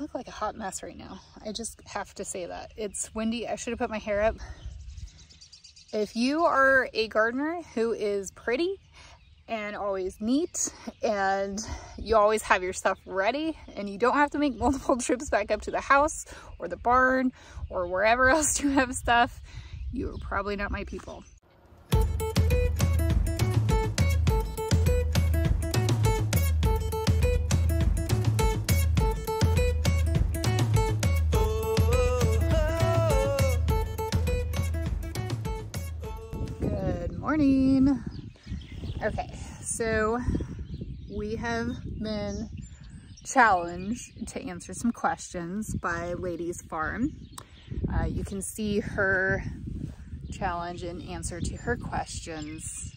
look like a hot mess right now. I just have to say that. It's windy. I should have put my hair up. If you are a gardener who is pretty and always neat and you always have your stuff ready and you don't have to make multiple trips back up to the house or the barn or wherever else you have stuff, you're probably not my people. Good morning. Okay, so we have been challenged to answer some questions by Lady's Farm. You can see her challenge and answer to her questions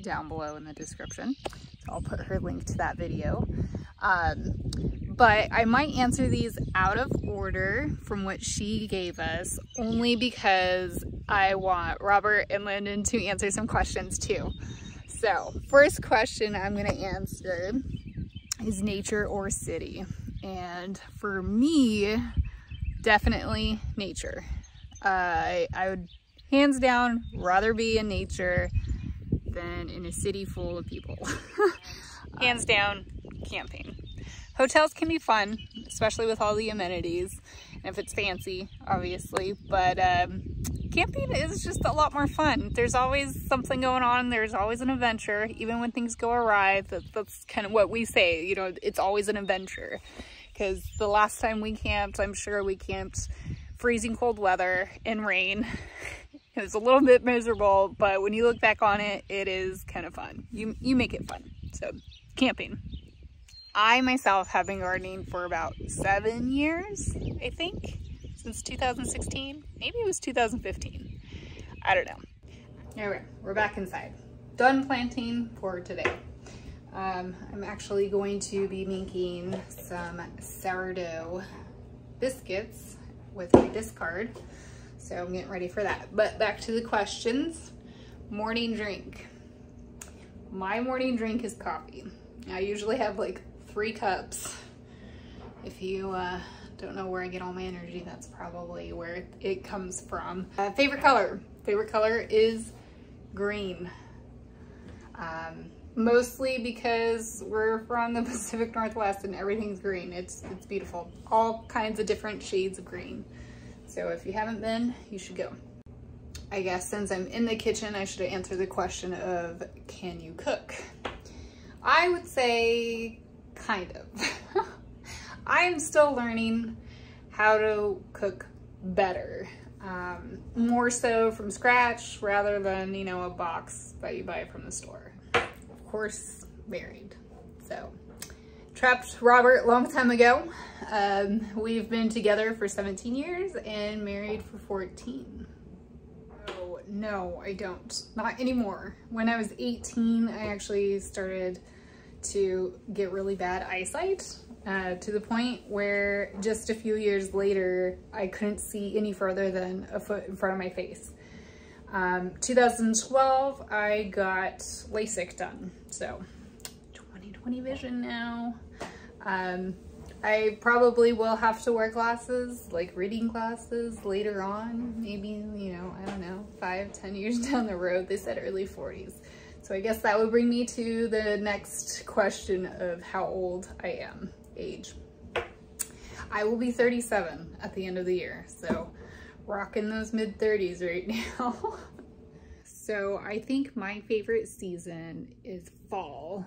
down below in the description. So I'll put her link to that video. But I might answer these out of order from what she gave us, only because I want Robert and Lyndon to answer some questions too. So first question I'm going to answer is nature or city? And for me, definitely nature. I would hands down rather be in nature than in a city full of people. Hands down, camping. Hotels can be fun, especially with all the amenities, and if it's fancy, obviously, but camping is just a lot more fun. There's always something going on. There's always an adventure, even when things go awry. That's kind of what we say, you know, it's always an adventure. Because the last time we camped, I'm sure we camped freezing cold weather and rain. It was a little bit miserable, but when you look back on it, it is kind of fun. You make it fun. So, camping. I myself have been gardening for about 7 years, I think, since 2016. Maybe it was 2015. I don't know. Anyway, we're back inside. Done planting for today. I'm actually going to be making some sourdough biscuits with my discard. So I'm getting ready for that. But back to the questions. Morning drink. My morning drink is coffee. I usually have like 3 cups. If you don't know where I get all my energy, that's probably where it comes from. Favorite color? Favorite color is green. Mostly because we're from the Pacific Northwest and everything's green. It's beautiful. All kinds of different shades of green. So if you haven't been, you should go. I guess since I'm in the kitchen, I should answer the question of, can you cook? I would say kind of. I'm still learning how to cook better. More so from scratch rather than, you know, a box that you buy from the store. Of course, married. So, trapped Robert a long time ago. We've been together for 17 years and married for 14. Oh, no, I don't. Not anymore. When I was 18, I actually started to get really bad eyesight to the point where just a few years later, I couldn't see any further than a foot in front of my face. 2012, I got LASIK done. So 20/20 vision now. I probably will have to wear glasses, like reading glasses later on, maybe, you know, I don't know, 5-10 years down the road. They said early 40s. So I guess that would bring me to the next question of how old I am, age. I will be 37 at the end of the year, so rocking those mid-30s right now. So I think my favorite season is fall,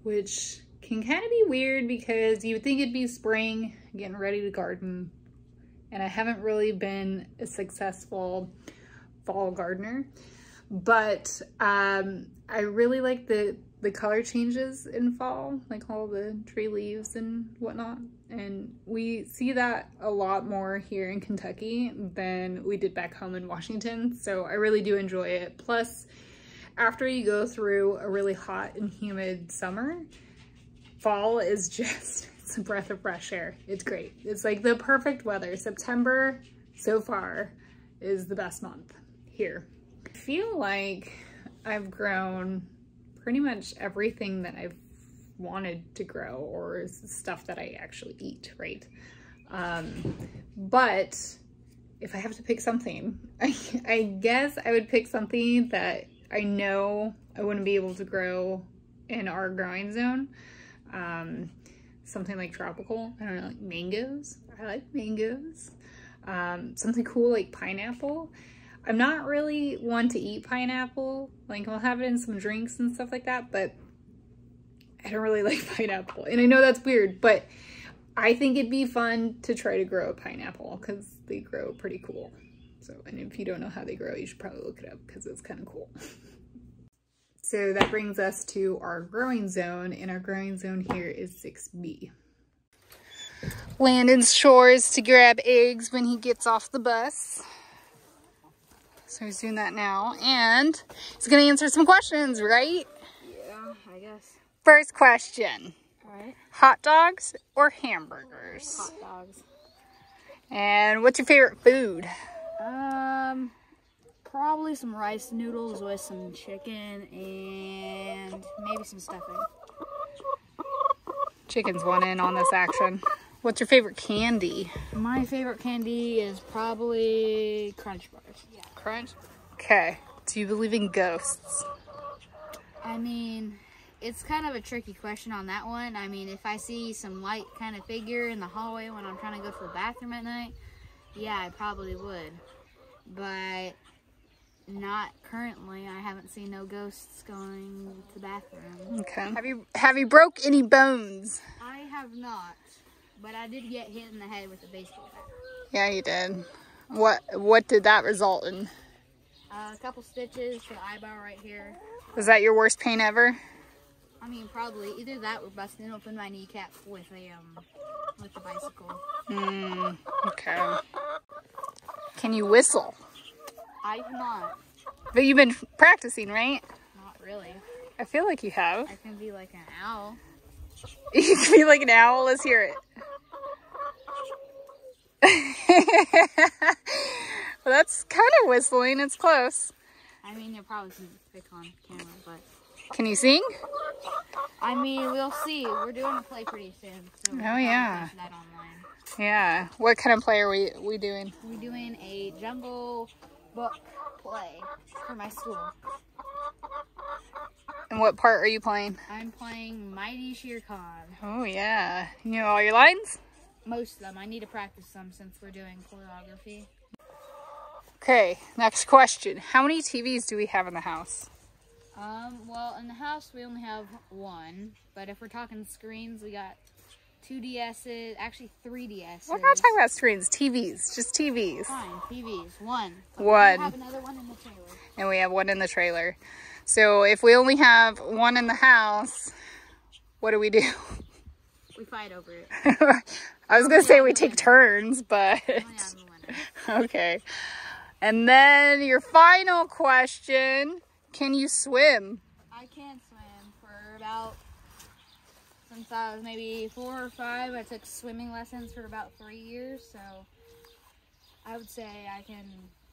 which can kind of be weird because you would think it'd be spring, getting ready to garden, and I haven't really been a successful fall gardener. But I really like the color changes in fall, like all the tree leaves and whatnot. And we see that a lot more here in Kentucky than we did back home in Washington. So I really do enjoy it. Plus, after you go through a really hot and humid summer, fall is just, it's a breath of fresh air. It's great. It's like the perfect weather. September so far is the best month here. I feel like I've grown pretty much everything that I've wanted to grow or is stuff that I actually eat, right? But if I have to pick something, I guess I would pick something that I know I wouldn't be able to grow in our growing zone. Something like tropical, I don't know, like mangoes. I like mangoes. Something cool like pineapple. I'm not really one to eat pineapple. Like I'll have it in some drinks and stuff like that, but I don't really like pineapple. And I know that's weird, but I think it'd be fun to try to grow a pineapple because they grow pretty cool. So, and if you don't know how they grow, you should probably look it up because it's kind of cool. So that brings us to our growing zone, and our growing zone here is 6B. Landon's chores to grab eggs when he gets off the bus. So he's doing that now, and he's gonna answer some questions, right? Yeah, I guess. First question. All right. Hot dogs or hamburgers? Hot dogs. And what's your favorite food? Probably some rice noodles with some chicken and maybe some stuffing. Chicken's one in on this action. What's your favorite candy? My favorite candy is probably Crunch Bars. Yeah. Crunch? Okay. Do you believe in ghosts? I mean, it's kind of a tricky question on that one. I mean, if I see some white kind of figure in the hallway when I'm trying to go to the bathroom at night, yeah, I probably would. But not currently. I haven't seen no ghosts going to the bathroom. Okay. Have you broke any bones? I have not, but I did get hit in the head with a baseball bat. Yeah, you did. What did that result in? A couple stitches to the eyebrow right here. Was that your worst pain ever? I mean, probably either that or busting open my kneecap with a bicycle. Okay. Can you whistle? I cannot. But you've been practicing, right? Not really. I feel like you have. I can be like an owl. You can be like an owl. Let's hear it. Well, that's kind of whistling. It's close. I mean, you're probably going to pick on camera, but... Can you sing? I mean, we'll see. We're doing a play pretty soon. So oh, yeah. That online. Yeah. What kind of play are we doing? We're doing a Jungle Book play for my school. And what part are you playing? I'm playing Mighty Shere Khan. Oh, yeah. You know all your lines? Most of them. I need to practice some since we're doing choreography. Okay, next question. How many TVs do we have in the house? Well, in the house we only have one, but if we're talking screens, we got 2 DSs, actually 3 DSs. We're not talking about screens, TVs, just TVs. Fine, TVs, one. One. We have another one in the trailer. And we have one in the trailer. So if we only have one in the house, what do we do? We fight over it. I was going to say we take turns, but... Okay. And then your final question, can you swim? I can swim for about, since I was maybe 4 or 5, I took swimming lessons for about 3 years, so I would say I can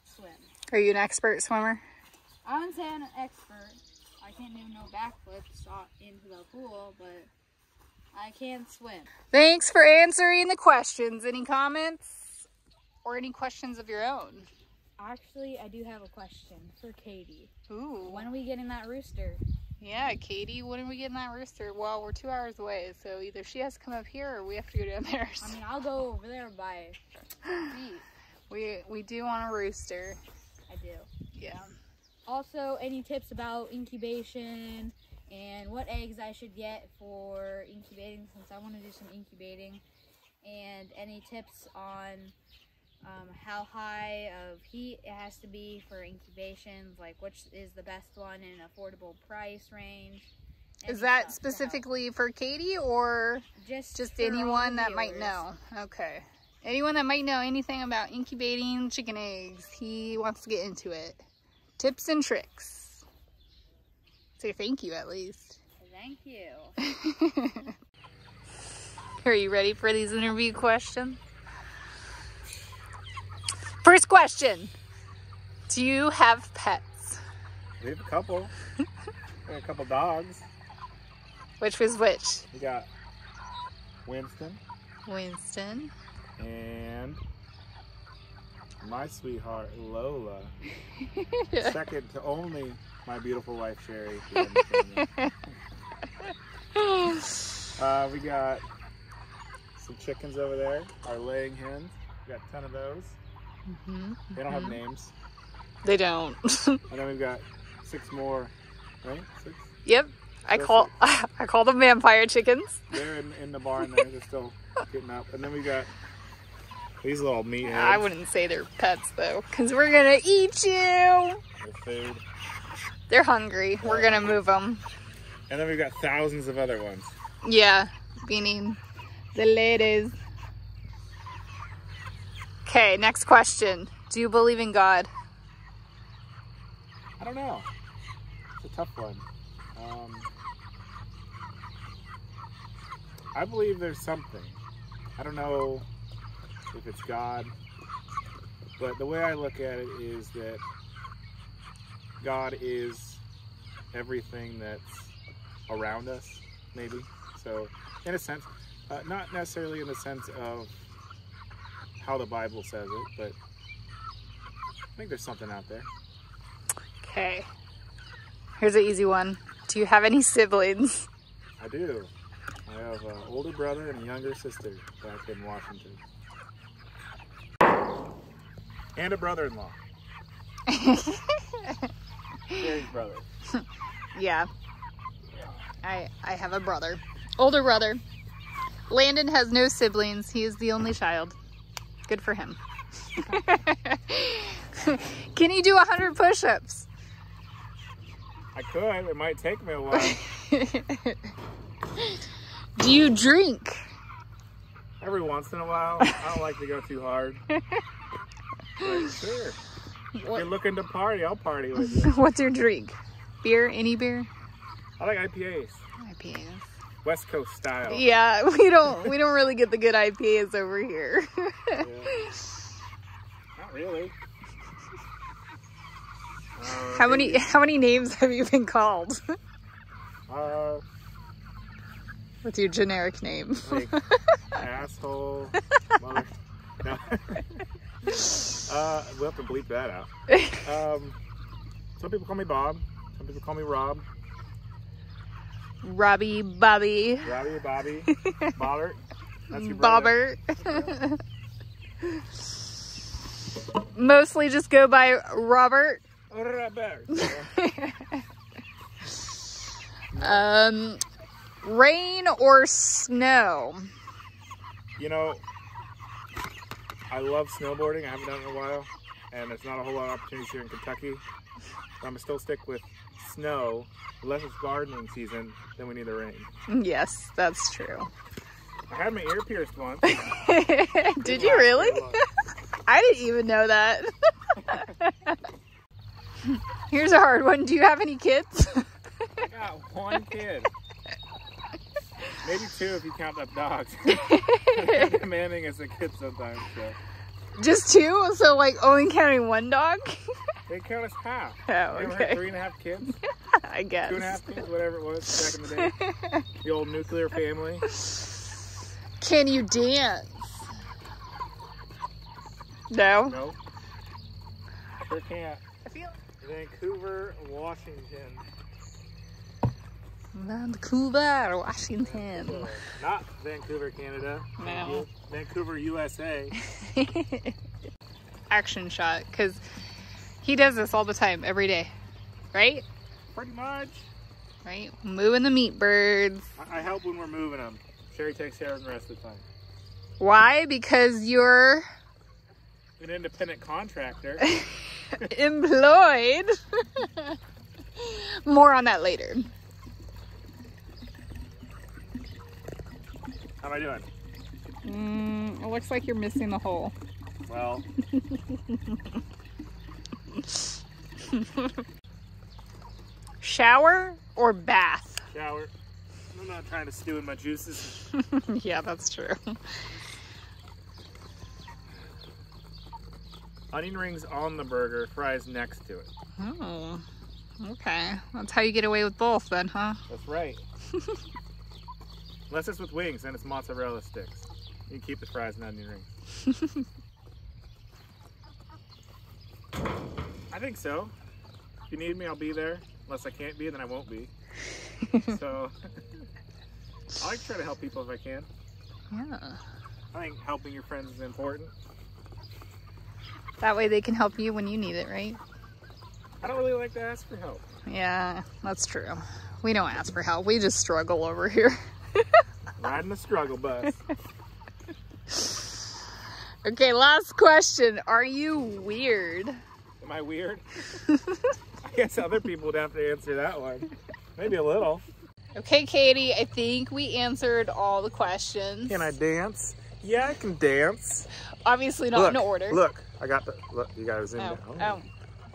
swim. Are you an expert swimmer? I wouldn't say I'm an expert. I can't do no backflips into the pool, but I can swim. Thanks for answering the questions. Any comments or any questions of your own? Actually, I do have a question for Katie. Ooh. When are we getting that rooster? Yeah, Katie, when are we getting that rooster? Well, we're 2 hours away, so either she has to come up here or we have to go down there. I mean, I'll go over there by feet. We do want a rooster. I do. Yeah. Also, any tips about incubation and what eggs I should get for incubating, since I want to do some incubating, and any tips on how high of heat it has to be for incubations, like which is the best one in an affordable price range. Is that specifically for Katie or just anyone that might know? Okay. Anyone that might know anything about incubating chicken eggs, he wants to get into it. Tips and tricks. Say thank you at least. Thank you. Are you ready for these interview questions? First question. Do you have pets? We have a couple. We have a couple dogs. Which was which? We got Winston. Winston. And my sweetheart, Lola. Second to only my beautiful wife, Sherry. We got some chickens over there, our laying hens. We got a ton of those. They don't have names. They don't. And then we've got 6 more, right? 6? Yep. I call them vampire chickens. They're in the barn there. They're still getting up. And then we got these little meatheads. I wouldn't say they're pets though, because we're gonna eat you. They're food. They're hungry. We're gonna move them. And then we've got thousands of other ones. Yeah, meaning the ladies. Okay, next question. Do you believe in God? I don't know. It's a tough one. I believe there's something. I don't know if it's God, but the way I look at it is that God is everything that's around us, maybe. So, in a sense, not necessarily in the sense of how the Bible says it, but I think there's something out there. Okay. Here's an easy one. Do you have any siblings? I do. I have an older brother and a younger sister back in Washington. And a brother-in-law. Gary's brother. Yeah. I have a brother. Older brother. Landon has no siblings. He is the only child. Good for him. Can he do 100 push-ups? I could. It might take me a while. Do you drink? Every once in a while. I don't like to go too hard. But sure. If you're looking to party, I'll party with you. What's your drink? Beer? Any beer? I like IPAs. IPAs. West Coast style. Yeah, we don't really get the good IPAs over here. Yeah. Not really. How many names have you been called? What's your generic name? Like asshole, mother. No. We'll have to bleep that out. Some people call me Bob. Some people call me Rob. Robbie, Bobby. Robbie, Bobby, Bobbert. That's your brother. Bobbert. Mostly just go by Robert. Robert. Rain or snow? You know, I love snowboarding. I haven't done it in a while, and there's not a whole lot of opportunities here in Kentucky. So I'm gonna still stick with snow. Unless it's gardening season, then we need the rain. Yes, that's true. I had my ear pierced once. Did you really? I didn't even know that. Here's a hard one. Do you have any kids? I got 1 kid. Maybe 2 if you count up dogs. Demanding as a kid sometimes. So. Just 2? So like only counting 1 dog? They count as half. Oh, you ever had 3.5 kids? I guess. 2.5 kids, whatever it was back in the day. The old nuclear family. Can you dance? No? Nope. Sure can't. Vancouver, Washington. Vancouver, Washington. Not Vancouver, Canada. No. Vancouver, USA. Action shot, because he does this all the time, every day. Right? Pretty much. Right? Moving the meat birds. I help when we're moving them. Sherry takes care of them the rest of the time. Why? Because you're an independent contractor. Employed. More on that later. How am I doing? It looks like you're missing the hole. Well. Shower or bath? Shower. I'm not trying to stew in my juices. Yeah, that's true. Onion rings on the burger, fries next to it. Oh, okay. That's how you get away with both then, huh? That's right. Unless it's with wings, then it's mozzarella sticks. You can keep the fries and onion rings. I think so. If you need me, I'll be there. Unless I can't be, then I won't be. So, I like to try to help people if I can. Yeah. I think helping your friends is important. That way they can help you when you need it, right? I don't really like to ask for help. Yeah, that's true. We don't ask for help. We just struggle over here. Riding the struggle bus. Okay, last question. Are you weird? Am I weird? I guess other people would have to answer that one. Maybe a little. Okay, Katie, I think we answered all the questions. Can I dance? Yeah, I can dance. Obviously not in order. Look, I got the, look, you gotta zoom down.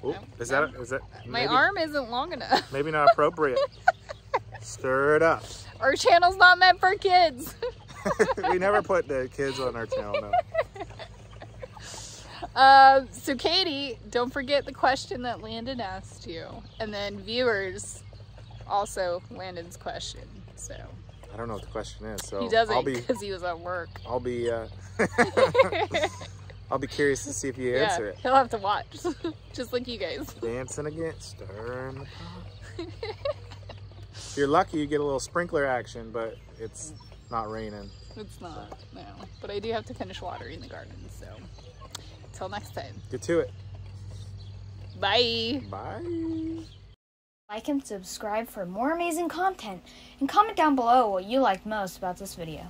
Oh. Ooh, is that My maybe, arm isn't long enough. maybe not appropriate. Stir it up. Our channel's not meant for kids. We never put the kids on our channel, no. So Katie, don't forget the question that Landon asked you. And then viewers, also Landon's question, so. I don't know what the question is, so he doesn't because he was at work. I'll be I'll be curious to see if you answer it. He'll have to watch, just like you guys. Dancing again, stirring the pot. If you're lucky, you get a little sprinkler action, but it's not raining. It's not, no. But I do have to finish watering the garden, so until next time. Get to it. Bye. Bye. Like and subscribe for more amazing content, and comment down below what you liked most about this video.